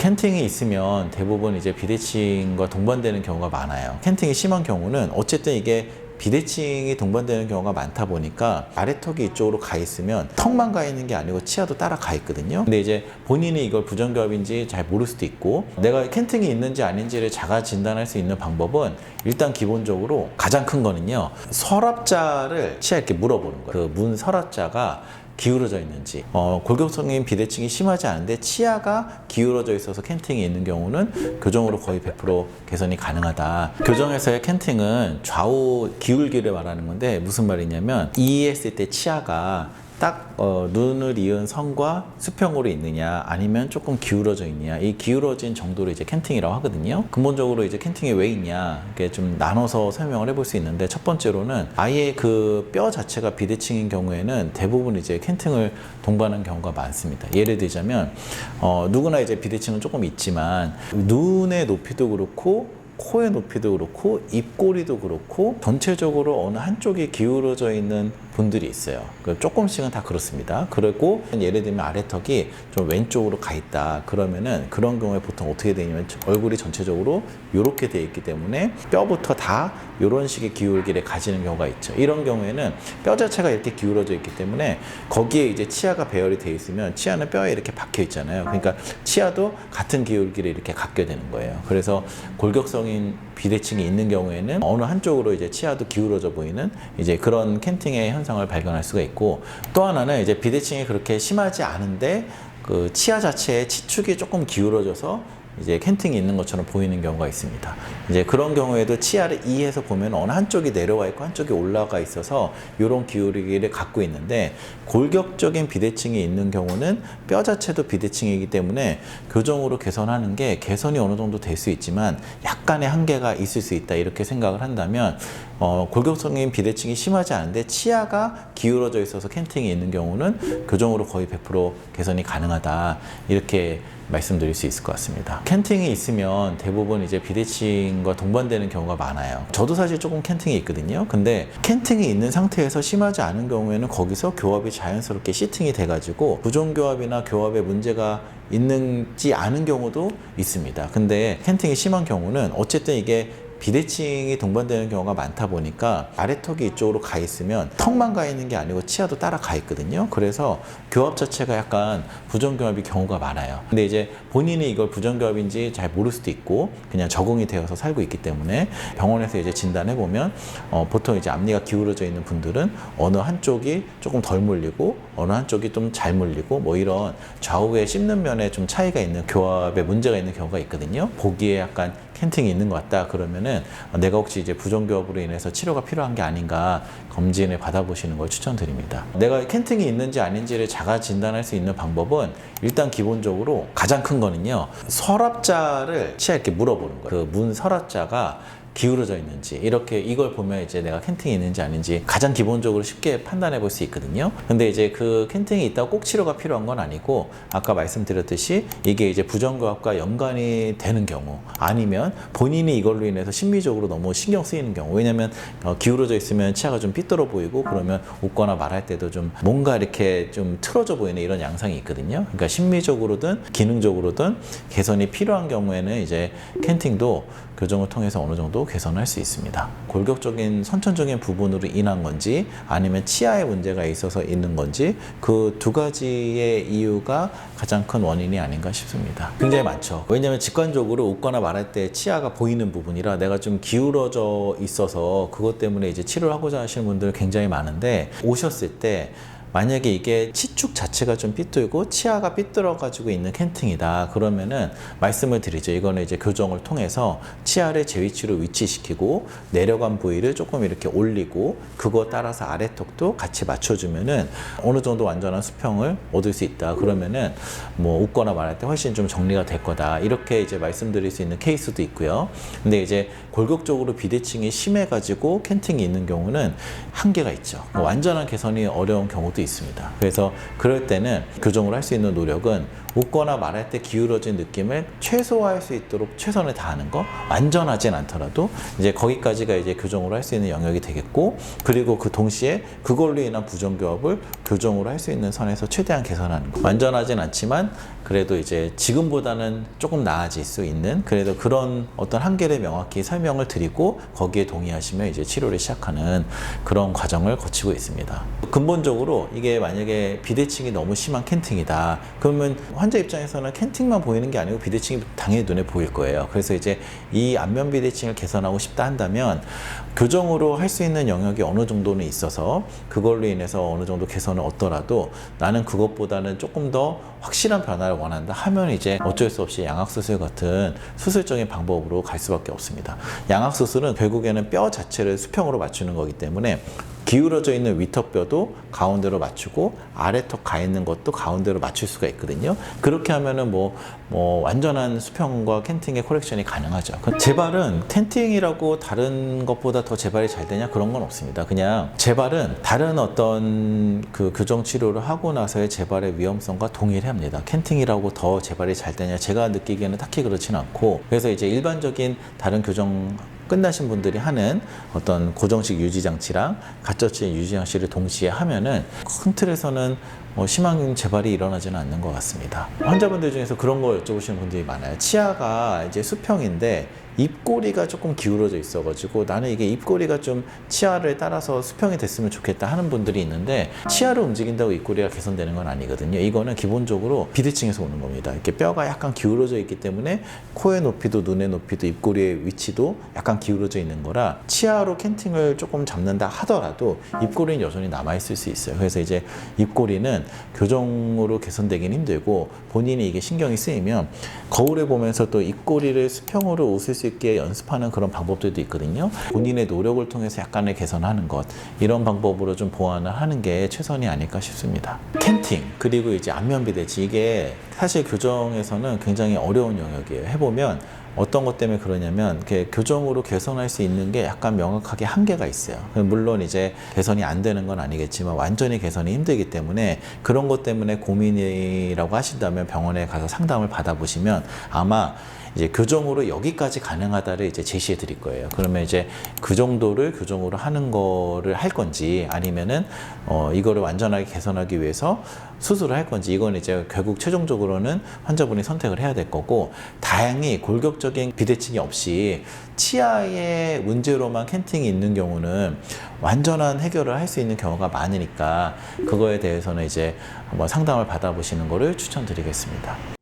캔팅이 있으면 대부분 이제 비대칭과 동반되는 경우가 많아요. 캔팅이 심한 경우는 어쨌든 이게 비대칭이 동반되는 경우가 많다 보니까 아래턱이 이쪽으로 가 있으면 턱만 가 있는 게 아니고 치아도 따라 가 있거든요. 근데 이제 본인이 이걸 부정교합인지 잘 모를 수도 있고, 내가 캔팅이 있는지 아닌지를 자가 진단할 수 있는 방법은 일단 기본적으로 가장 큰 거는요, 서랍자를 치아에 이렇게 물어보는 거예요. 그 문 서랍자가 기울어져 있는지, 골격성인 비대칭이 심하지 않은데 치아가 기울어져 있어서 캔팅이 있는 경우는 교정으로 거의 100% 개선이 가능하다. 교정에서의 캔팅은 좌우 기울기를 말하는 건데, 무슨 말이냐면 이 했을 때 치아가 딱 눈을 이은 선과 수평으로 있느냐, 아니면 조금 기울어져 있느냐, 이 기울어진 정도를 이제 캔팅이라고 하거든요. 근본적으로 이제 캔팅이 왜 있냐, 이렇게 좀 나눠서 설명을 해볼 수 있는데, 첫 번째로는 아예 그 뼈 자체가 비대칭인 경우에는 대부분 이제 캔팅을 동반하는 경우가 많습니다. 예를 들자면 누구나 이제 비대칭은 조금 있지만 눈의 높이도 그렇고 코의 높이도 그렇고 입꼬리도 그렇고 전체적으로 어느 한쪽이 기울어져 있는 분들이 있어요. 조금씩은 다 그렇습니다. 그리고 예를 들면 아래턱이 좀 왼쪽으로 가 있다, 그러면은 그런 경우에 보통 어떻게 되냐면 얼굴이 전체적으로 이렇게 돼 있기 때문에 뼈부터 다 이런 식의 기울기를 가지는 경우가 있죠. 이런 경우에는 뼈 자체가 이렇게 기울어져 있기 때문에 거기에 이제 치아가 배열이 돼 있으면 치아는 뼈에 이렇게 박혀 있잖아요. 그러니까 치아도 같은 기울기를 이렇게 갖게 되는 거예요. 그래서 골격성인 비대칭이 있는 경우에는 어느 한쪽으로 이제 치아도 기울어져 보이는 이제 그런 캔팅의 현상을 발견할 수가 있고, 또 하나는 이제 비대칭이 그렇게 심하지 않은데 그 치아 자체의 치축이 조금 기울어져서 이제 캔팅이 있는 것처럼 보이는 경우가 있습니다. 이제 그런 경우에도 치아를 이해해서 보면 어느 한쪽이 내려와 있고 한쪽이 올라가 있어서 이런 기울기를 갖고 있는데, 골격적인 비대칭이 있는 경우는 뼈 자체도 비대칭이기 때문에 교정으로 개선하는 게 개선이 어느 정도 될 수 있지만 약간의 한계가 있을 수 있다, 이렇게 생각을 한다면 골격성인 비대칭이 심하지 않은데 치아가 기울어져 있어서 캔팅이 있는 경우는 교정으로 거의 100% 개선이 가능하다, 이렇게 말씀드릴 수 있을 것 같습니다. 캔팅이 있으면 대부분 이제 비대칭과 동반되는 경우가 많아요. 저도 사실 조금 캔팅이 있거든요. 근데 캔팅이 있는 상태에서 심하지 않은 경우에는 거기서 교합이 자연스럽게 시팅이 돼가지고 부종교합이나 교합에 문제가 있는지 않은 경우도 있습니다. 근데 캔팅이 심한 경우는 어쨌든 이게 비대칭이 동반되는 경우가 많다 보니까 아래턱이 이쪽으로 가 있으면 턱만 가 있는 게 아니고 치아도 따라 가 있거든요. 그래서 교합 자체가 약간 부정교합이 경우가 많아요. 근데 이제 본인이 이걸 부정교합인지 잘 모를 수도 있고 그냥 적응이 되어서 살고 있기 때문에 병원에서 이제 진단해 보면 보통 이제 앞니가 기울어져 있는 분들은 어느 한쪽이 조금 덜 물리고 어느 한쪽이 좀 잘 물리고 뭐 이런 좌우에 씹는 면에 좀 차이가 있는 교합에 문제가 있는 경우가 있거든요. 보기에 약간 캔팅이 있는 것 같다 그러면은 내가 혹시 이제 부정교합으로 인해서 치료가 필요한 게 아닌가 검진을 받아보시는 걸 추천드립니다. 내가 캔팅이 있는지 아닌지를 자가 진단할 수 있는 방법은 일단 기본적으로 가장 큰 거는요, 서랍자를 치아에 이렇게 물어보는 거예요. 그 문 서랍자가 기울어져 있는지, 이렇게 이걸 보면 이제 내가 캔팅이 있는지 아닌지 가장 기본적으로 쉽게 판단해 볼 수 있거든요. 근데 이제 그 캔팅이 있다고 꼭 치료가 필요한 건 아니고, 아까 말씀드렸듯이 이게 이제 부정교합과 연관이 되는 경우, 아니면 본인이 이걸로 인해서 심리적으로 너무 신경 쓰이는 경우, 왜냐면 기울어져 있으면 치아가 좀 삐뚤어 보이고 그러면 웃거나 말할 때도 좀 뭔가 이렇게 좀 틀어져 보이는 이런 양상이 있거든요. 그러니까 심리적으로든 기능적으로든 개선이 필요한 경우에는 이제 캔팅도 교정을 통해서 어느 정도 개선할 수 있습니다. 골격적인 선천적인 부분으로 인한 건지 아니면 치아에 문제가 있어서 있는 건지, 그 두 가지의 이유가 가장 큰 원인이 아닌가 싶습니다. 굉장히 많죠. 왜냐하면 직관적으로 웃거나 말할 때 치아가 보이는 부분이라 내가 좀 기울어져 있어서 그것 때문에 이제 치료를 하고자 하시는 분들 굉장히 많은데, 오셨을 때 만약에 이게 치축 자체가 좀 삐뚤고 치아가 삐뚤어 가지고 있는 캔팅이다 그러면은 말씀을 드리죠. 이거는 이제 교정을 통해서 치아를 제 위치로 위치시키고 내려간 부위를 조금 이렇게 올리고 그거 따라서 아래턱도 같이 맞춰주면은 어느 정도 완전한 수평을 얻을 수 있다. 그러면은 뭐 웃거나 말할 때 훨씬 좀 정리가 될 거다, 이렇게 이제 말씀드릴 수 있는 케이스도 있고요. 근데 이제 골격적으로 비대칭이 심해 가지고 캔팅이 있는 경우는 한계가 있죠. 완전한 개선이 어려운 경우도 수도 있습니다. 그래서 그럴 때는 교정을 할 수 있는 노력은 웃거나 말할 때 기울어진 느낌을 최소화할 수 있도록 최선을 다하는 거, 완전하진 않더라도 이제 거기까지가 이제 교정으로 할 수 있는 영역이 되겠고, 그리고 그 동시에 그걸로 인한 부정교합을 교정으로 할 수 있는 선에서 최대한 개선하는 거. 완전하진 않지만 그래도 이제 지금보다는 조금 나아질 수 있는, 그래도 그런 어떤 한계를 명확히 설명을 드리고 거기에 동의하시면 이제 치료를 시작하는 그런 과정을 거치고 있습니다. 근본적으로 이게 만약에 비대칭이 너무 심한 캔팅이다, 그러면 환자 입장에서는 캔팅만 보이는 게 아니고 비대칭이 당연히 눈에 보일 거예요. 그래서 이제 이 안면 비대칭을 개선하고 싶다 한다면 교정으로 할 수 있는 영역이 어느 정도는 있어서 그걸로 인해서 어느 정도 개선을 얻더라도 나는 그것보다는 조금 더 확실한 변화를 원한다 하면 이제 어쩔 수 없이 양악수술 같은 수술적인 방법으로 갈 수밖에 없습니다. 양악수술은 결국에는 뼈 자체를 수평으로 맞추는 거기 때문에 기울어져 있는 위턱뼈도 가운데로 맞추고 아래턱 가 있는 것도 가운데로 맞출 수가 있거든요. 그렇게 하면은 뭐 완전한 수평과 캔팅의 코렉션이 가능하죠. 재발은 캔팅이라고 다른 것보다 더 재발이 잘 되냐, 그런 건 없습니다. 그냥 재발은 다른 어떤 그 교정 치료를 하고 나서의 재발의 위험성과 동일합니다. 캔팅이라고 더 재발이 잘 되냐, 제가 느끼기에는 딱히 그렇지는 않고, 그래서 이제 일반적인 다른 교정 끝나신 분들이 하는 어떤 고정식 유지장치랑 가짜치 유지장치를 동시에 하면은 큰 틀에서는 심한 재발이 일어나지는 않는 것 같습니다. 환자분들 중에서 그런 걸 여쭤보시는 분들이 많아요. 치아가 이제 수평인데 입꼬리가 조금 기울어져 있어가지고 나는 이게 입꼬리가 좀 치아를 따라서 수평이 됐으면 좋겠다 하는 분들이 있는데, 치아를 움직인다고 입꼬리가 개선되는 건 아니거든요. 이거는 기본적으로 비대칭에서 오는 겁니다. 이렇게 뼈가 약간 기울어져 있기 때문에 코의 높이도 눈의 높이도 입꼬리의 위치도 약간 기울어져 있는 거라, 치아로 캔팅을 조금 잡는다 하더라도 입꼬리는 여전히 남아있을 수 있어요. 그래서 이제 입꼬리는 교정으로 개선되긴 힘들고, 본인이 이게 신경이 쓰이면 거울을 보면서 또 입꼬리를 수평으로 웃을 수 있게 연습하는 그런 방법들도 있거든요. 본인의 노력을 통해서 약간의 개선하는 것, 이런 방법으로 좀 보완을 하는 게 최선이 아닐까 싶습니다. 캔팅, 그리고 이제 안면 비대칭, 이게 사실 교정에서는 굉장히 어려운 영역이에요. 해보면 어떤 것 때문에 그러냐면 이렇게 교정으로 개선할 수 있는 게 약간 명확하게 한계가 있어요. 물론 이제 개선이 안 되는 건 아니겠지만 완전히 개선이 힘들기 때문에 그런 것 때문에 고민이라고 하신다면 병원에 가서 상담을 받아보시면 아마 이제 교정으로 여기까지 가능하다를 이제 제시해 드릴 거예요. 그러면 이제 그 정도를 교정으로 하는 거를 할 건지, 아니면은 이거를 완전하게 개선하기 위해서 수술을 할 건지, 이건 이제 결국 최종적으로는 환자분이 선택을 해야 될 거고, 다행히 골격적인 비대칭이 없이 치아의 문제로만 캔팅이 있는 경우는 완전한 해결을 할 수 있는 경우가 많으니까 그거에 대해서는 이제 한번 상담을 받아보시는 거를 추천드리겠습니다.